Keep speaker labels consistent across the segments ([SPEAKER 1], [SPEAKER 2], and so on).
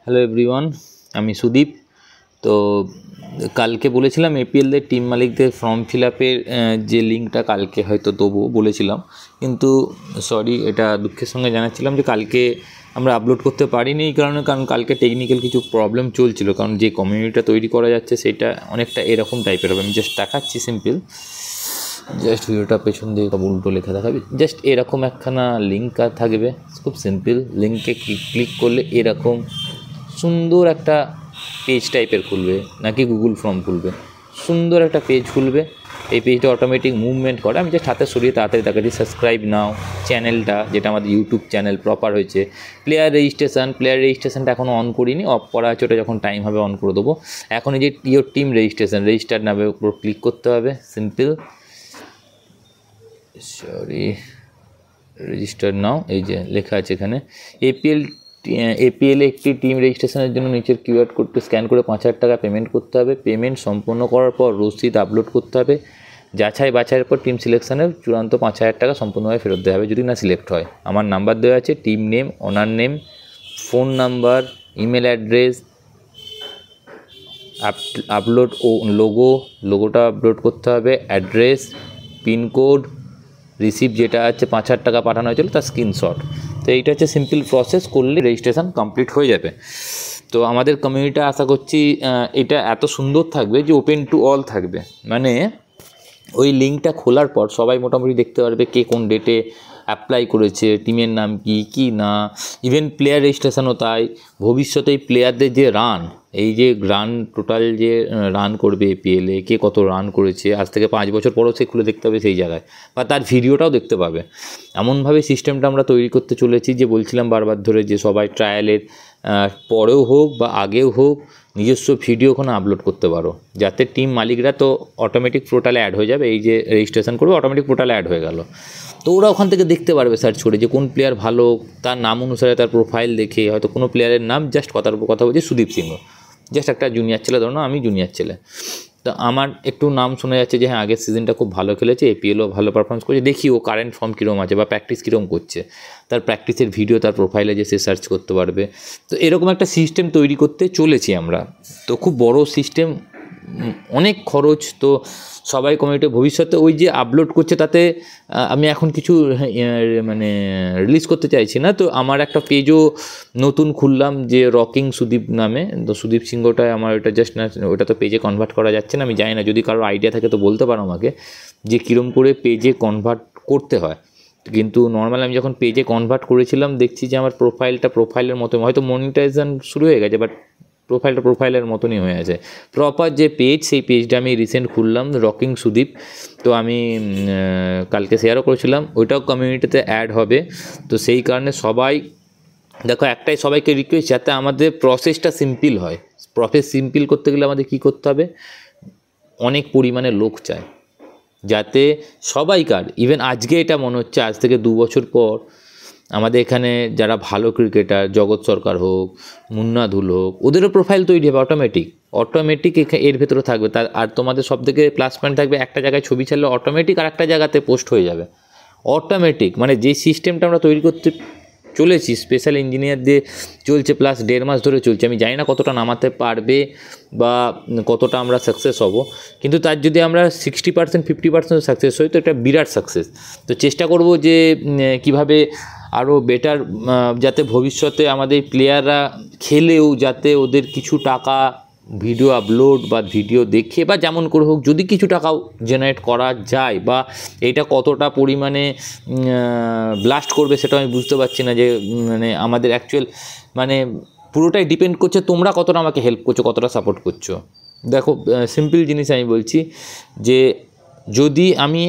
[SPEAKER 1] Hello everyone, আমি সুদীপ। তো কালকে বলেছিলাম এপিএলের টিম মালিকদের ফর্ম ফিল আপের যে লিঙ্কটা কালকে হয়তো দেবো বলেছিলাম, কিন্তু সরি, এটা দুঃখের সঙ্গে জানাচ্ছিলাম যে কালকে আমরা আপলোড করতে পারিনি। এই কারণ কালকে টেকনিক্যাল কিছু প্রবলেম চলছিল, কারণ যে কমিউনিটিটা তৈরি করা যাচ্ছে সেটা অনেকটা এরকম টাইপের হবে। আমি জাস্ট দেখাচ্ছি, সিম্পল, জাস্ট ভিডিওটা পেছন দিয়ে উল্টো লেখা দেখাবে। জাস্ট এরকম একখানা লিঙ্ক থাকবে, খুব সিম্পল। লিঙ্কে ক্লিক করলে এরকম সুন্দর একটা পেজ টাইপের খুলবে, নাকি গুগল ফর্ম খুলবে, সুন্দর একটা পেজ খুলবে। এই পেজটা অটোমেটিক মুভমেন্ট করে। আমি জাস্ট হাতে সরিয়ে তাড়াতাড়ি দেখাচ্ছি। সাবস্ক্রাইব নাও চ্যানেলটা, যেটা আমাদের ইউটিউব চ্যানেল প্রপার হয়েছে। প্লেয়ার রেজিস্ট্রেশনটা এখনও অন করিনি, অফ করা আছে, ওটা যখন টাইম হবে অন করে দেবো। এখন এই যে ইয়োর টিম রেজিস্টার নামে উপর ক্লিক করতে হবে, সিম্পল। সরি, রেজিস্টার নাও, এই যে লেখা আছে এখানে এপিএলে একটি টিম রেজিস্ট্রেশনের জন্য নিচের কিউআর কোডটি স্ক্যান করে 5,000 টাকা পেমেন্ট করতে হবে। পেমেন্ট সম্পন্ন করার পর রসিদ আপলোড করতে হবে। যাচাই বাছাইয়ের পর টিম সিলেকশনের চূড়ান্ত 5,000 টাকা সম্পূর্ণভাবে ফেরত দেওয়া হবে যদি না সিলেক্ট হয়। আমার নাম্বার দেওয়া আছে, team name, owner name, phone number, email address, upload ও লোগোটা আপলোড করতে হবে, অ্যাড্রেস, পিনকোড, রিসিপ্ট যেটা আছে 5,000 টাকা পাঠানো হয়েছিল তার স্ক্রিনশট। তো এইটা হচ্ছে সিম্পল প্রসেস, করলে রেজিস্ট্রেশন কমপ্লিট হয়ে যাবে। তো আমাদের কমিউনিটিটা আশা করছি এটা এত সুন্দর থাকবে যে ওপেন টু অল থাকবে। মানে ওই লিঙ্কটা খোলার পর সবাই মোটামুটি দেখতে পারবে কে কোন ডেটে অ্যাপ্লাই করেছে, টিমের নাম কি না। ইভেন প্লেয়ার রেজিস্ট্রেশনও তাই। ভবিষ্যতে এই প্লেয়ারদের যে এই যে টোটাল যে রান করবে এপিএলে, কে কত রান করেছে, আজ থেকে 5 বছর পরও সে খুলে দেখতে পাবে সেই জায়গায়, বা তার ভিডিওটাও দেখতে পাবে। এমনভাবে সিস্টেমটা আমরা তৈরি করতে চলেছি যে বলছিলাম বারবার ধরে যে সবাই ট্রায়ালের পরেও হোক বা আগেও হোক নিজস্ব ভিডিও ওখানে আপলোড করতে পারো, যাতে টিম মালিকরা তো অটোমেটিক পোর্টালে অ্যাড হয়ে যাবে। এই যে রেজিস্ট্রেশন করবে, অটোমেটিক পোর্টালে অ্যাড হয়ে গেল, তো ওরা ওখান থেকে দেখতে পারবে সার্চ করে যে কোন প্লেয়ার ভালো, তার নাম অনুসারে তার প্রোফাইল দেখে, হয়তো কোনো প্লেয়ারের নাম, জাস্ট কথা বলছি সুদীপ সিংহ, জাস্ট একটা জুনিয়র ছেলে, ধরো না আমি জুনিয়র ছেলে, তো আমার একটু নাম শোনা যাচ্ছে যে হ্যাঁ আগের সিজনটা খুব ভালো খেলেছে, এপিএলও ভালো পারফরমেন্স করেছে, দেখি ও কারেন্ট ফর্ম কীরকম আছে বা প্র্যাকটিস কীরকম করছে, তার প্র্যাকটিসের ভিডিও তার প্রোফাইলে যে সে সার্চ করতে পারবে। তো এরকম একটা সিস্টেম তৈরি করতে চলেছি আমরা। তো খুব বড় সিস্টেম, অনেক খরচ। তো সবাই কমিউনিটি ভবিষ্যতে ওই যে আপলোড করছে তাতে আমি এখন কিছু মানে রিলিজ করতে চাইছি না। তো আমার একটা পেজও নতুন খুললাম যে রকিং সুদীপ নামে। তো সুদীপ সিংহটায় আমার ওটা জাস্ট না, ওটা তো পেজে কনভার্ট করা যাচ্ছে না। আমি জানি না, যদি কারোর আইডিয়া থাকে তো বলতে পারো আমাকে যে কীরকম করে পেজে কনভার্ট করতে হয়। কিন্তু নর্মাল আমি যখন পেজে কনভার্ট করেছিলাম দেখছি যে আমার প্রোফাইলের মতো, হয়তো মনিটাইজেশন শুরু হয়ে গেছে, বাট প্রোফাইলের মতনই হয়ে আছে। প্রপার যে পেজ, সেই পেজটা আমি রিসেন্ট খুললাম, রকিং সুদীপ। তো আমি কালকে শেয়ারও করেছিলাম, ওইটাও কমিউনিটিতে অ্যাড হবে। তো সেই কারণে সবাই দেখো, একটাই সবাইকে রিকোয়েস্ট, যাতে আমাদের প্রসেসটা সিম্পল হয়। প্রসেস সিম্পল করতে গেলে আমাদের কী করতে হবে, অনেক পরিমাণে লোক চাই, যাতে সবাইকার, ইভেন আজকে এটা মনে হচ্ছে আজ থেকে 2 বছর পর আমাদের এখানে যারা ভালো ক্রিকেটার, জগৎ সরকার হোক, মুন্না ধুল হোক, ওদেরও প্রোফাইল তৈরি হবে অটোমেটিক এর ভেতরে থাকবে। তার আর তোমাদের সব থেকে প্লাস পয়েন্ট থাকবে, একটা জায়গায় ছবি ছাড়লে অটোমেটিক আর একটা জায়গাতে পোস্ট হয়ে যাবে অটোমেটিক। মানে যে সিস্টেমটা আমরা তৈরি করতে চলেছি, স্পেশাল ইঞ্জিনিয়ার দিয়ে চলছে, প্লাস 1.5 মাস ধরে চলছে। আমি জানি না কতটা নামাতে পারবে বা কতটা আমরা সাকসেস হব, কিন্তু তার যদি আমরা 60% 50% সাকসেস হই তো এটা বিরাট সাকসেস। তো চেষ্টা করব যে কিভাবে আরও বেটার, যাতে ভবিষ্যতে আমাদের প্লেয়াররা খেলেও যাতে ওদের কিছু টাকা ভিডিও আপলোড বা ভিডিও দেখে বা যেমন করে হোক যদি কিছু টাকাও জেনারেট করা যায়, বা এইটা কতটা পরিমাণে ব্লাস্ট করবে সেটা আমি বুঝতে পারছি না। যে মানে আমাদের অ্যাকচুয়াল মানে পুরোটাই ডিপেন্ড করছে তোমরা কতটা আমাকে হেল্প করছো, কতটা সাপোর্ট করছো। দেখো সিম্পল জিনিস আমি বলছি যে যদি আমি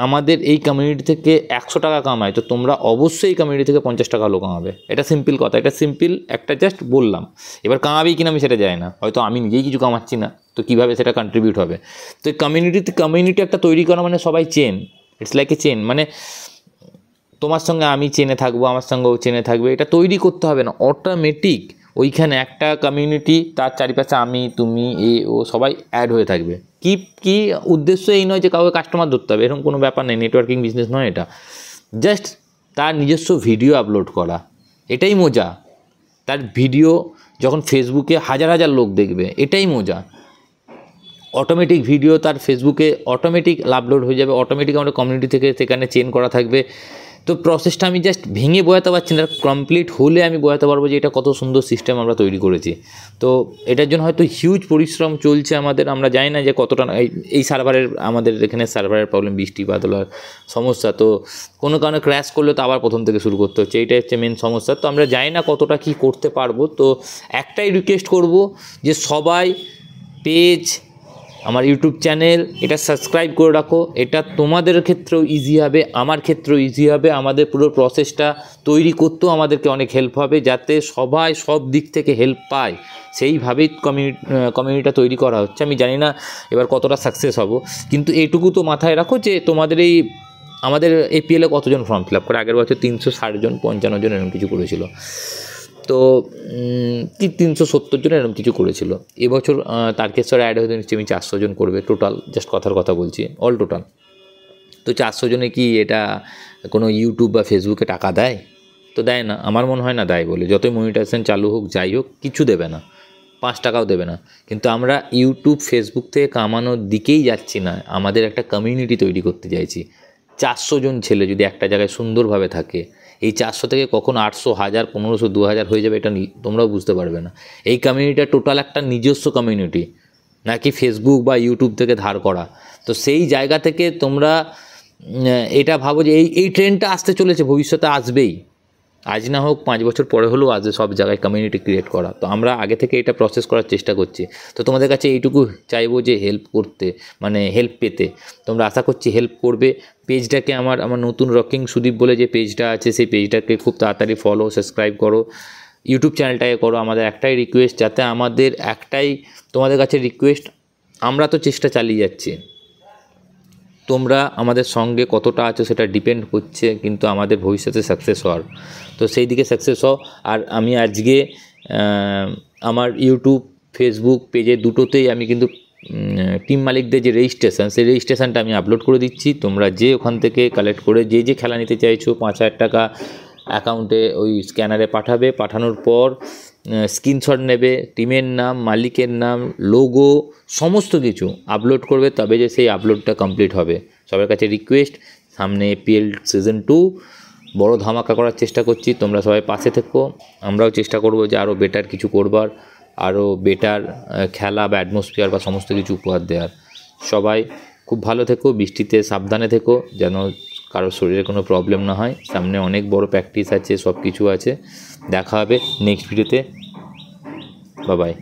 [SPEAKER 1] আমাদের এই কমিউনিটি থেকে 100 টাকা কামাই, তো তোমরা অবশ্যই এই কমিউনিটি থেকে 50 টাকা হলেও কামাবে। এটা সিম্পল কথা, এটা সিম্পল একটা জাস্ট বললাম। এবার কামাবেই কিনা আমি সেটা জানি না, হয়তো আমি নিজেই কিছু কামাচ্ছি না, তো কীভাবে সেটা কন্ট্রিবিউট হবে। তো কমিউনিটি একটা তৈরি করা মানে সবাই chain, it's like a chain. মানে তোমার সঙ্গে আমি চেনে থাকবো, আমার সঙ্গেও চেনে থাকবে, এটা তৈরি করতে হবে না, অটোমেটিক ওইখানে একটা কমিউনিটি, তার চারিপাশে আমি, তুমি, ও সবাই অ্যাড হয়ে থাকবে। কি উদ্দেশ্য এই নয় যে কাউকে কাস্টমার ধরতে হবে, এরকম কোনো ব্যাপার নেই। নেটওয়ার্কিং বিজনেস নয় এটা, জাস্ট তার নিজস্ব ভিডিও আপলোড করা, এটাই মজা। তার ভিডিও যখন ফেসবুকে হাজার হাজার লোক দেখবে, এটাই মজা। অটোমেটিক ভিডিও তার ফেসবুকে অটোমেটিক আপলোড হয়ে যাবে, অটোমেটিক আমাদের কমিউনিটি থেকে সেখানে চেন করা থাকবে। তো প্রসেসটা আমি জাস্ট ভেঙে বোঝাতে পারছি না, কমপ্লিট হলে আমি বোঝাতে পারবো যে এটা কত সুন্দর সিস্টেম আমরা তৈরি করেছি। তো এটার জন্য হয়তো হিউজ পরিশ্রম চলছে আমাদের, আমরা জানি না যে কতটা। এই সার্ভারের, আমাদের এখানে সার্ভারের প্রবলেম, বৃষ্টি বাদলার সমস্যা, তো কোনো কারণে ক্র্যাশ করলে তো আবার প্রথম থেকে শুরু করতে হচ্ছে, এইটাই হচ্ছে মেন সমস্যা। তো আমরা জানি না কতটা কী করতে পারবো। তো একটাই রিকোয়েস্ট করব যে সবাই পেজ, আমার ইউটিউব চ্যানেল, এটা সাবস্ক্রাইব করে রাখো। এটা তোমাদের ক্ষেত্রেও ইজি হবে, আমার ক্ষেত্রেও ইজি হবে। আমাদের পুরো প্রসেসটা তৈরি করতেও আমাদেরকে অনেক হেল্প হবে, যাতে সবাই সব দিক থেকে হেল্প পায়, সেইভাবেই কমিউনিটিটা তৈরি করা হচ্ছে। আমি জানি না এবার কতটা সাকসেস হব, কিন্তু এইটুকু তো মাথায় রাখো যে তোমাদের আমাদের এপিএলে কতজন ফর্ম ফিল আপ করে, আগের বছর 360 জন 55 জন এরকম কিছু করেছিল, তো 370 জন এরকম কিছু করেছিল। এবছর তারকেশ্বরে অ্যাড হতে নিশ্চয়ই 400 জন করবে টোটাল, জাস্ট কথার কথা বলছি, অল টোটাল। তো 400 জনে কি এটা কোনো ইউটিউব বা ফেসবুকে টাকা দেয়? তো দেয় না, আমার মনে হয় না দেয় বলে। যতই মনিটাইজেশন চালু হোক, যাই হোক, কিছু দেবে না, 5 টাকাও দেবে না। কিন্তু আমরা ইউটিউব ফেসবুক থেকে কামানোর দিকেই যাচ্ছি না, আমাদের একটা কমিউনিটি তৈরি করতে চাইছি। 400 জন ছেলে যদি একটা জায়গায় সুন্দরভাবে থাকে, এই 400 থেকে কখন 800, 1000, 1500, 2000 হয়ে যাবে, এটা তোমরাও বুঝতে পারবে না। এই কমিউনিটিটা টোটাল একটা নিজস্ব কমিউনিটি, নাকি ফেসবুক বা ইউটিউব থেকে ধার করা। তো সেই জায়গা থেকে তোমরা এটা ভাবো যে এই ট্রেন্ডটা আসতে চলেছে, ভবিষ্যতে আসবেই, আজ না হোক 5 বছর পরে হলেও আসবে সব জায়গায় কমিউনিটি ক্রিয়েট করা। তো আমরা আগে থেকে এটা প্রসেস করার চেষ্টা করছি। তো তোমাদের কাছে এইটুকু চাইবো যে হেল্প করতে, মানে হেল্প পেতে। তোমরা আশা করছি হেল্প করবে। পেজটাকে আমার নতুন রকিং সুদীপ বলে যে পেজটা আছে, সেই পেজটাকে খুব তাড়াতাড়ি ফলো, সাবস্ক্রাইব করো। ইউটিউব চ্যানেলটাকে করো। আমাদের একটাই রিকোয়েস্ট, যাতে আমাদের একটাই তোমাদের কাছে রিকোয়েস্ট, আমরা তো চেষ্টা চালিয়ে যাচ্ছি, তোমরা আমাদের সঙ্গে কতটা আছো সেটা ডিপেন্ড করছে কিন্তু আমাদের ভবিষ্যতে সাকসেস হওয়ার। তো সেই দিকে সাকসেস হও। আর আমি আজকে আমার ইউটিউব ফেসবুক পেজে দুটোতেই আমি কিন্তু টিম মালিকদের যে রেজিস্ট্রেশন, সেই রেজিস্ট্রেশনটা আমি আপলোড করে দিচ্ছি। তোমরা যে ওখান থেকে কালেক্ট করে যে খেলা নিতে চাইছো, 5000 টাকা অ্যাকাউন্টে ওই স্ক্যানারে পাঠাবে। পাঠানোর পর স্ক্রিনশট নেবে, টিমের নাম, মালিকের নাম, লোগো, সমস্ত কিছু আপলোড করবে, তবে যে সেই আপলোডটা কমপ্লিট হবে। সবার কাছে রিকোয়েস্ট, সামনে এপিএল সিজন 2 বড় ধামাকা করার চেষ্টা করছি, তোমরা সবাই পাশে থেকো। আমরাও চেষ্টা করব যে আরও বেটার কিছু করবার, আরও বেটার খেলা বা অ্যাটমসফিয়ার বা সমস্ত কিছু উপহার দেওয়ার। সবাই খুব ভালো থেকো, বৃষ্টিতে সাবধানে থেকো, যেন কারোর শরীরে কোনো প্রবলেম না হয়। সামনে অনেক বড় প্র্যাকটিস আছে, সব কিছু আছে। দেখা হবে নেক্সট ভিডিওতে। Bye bye.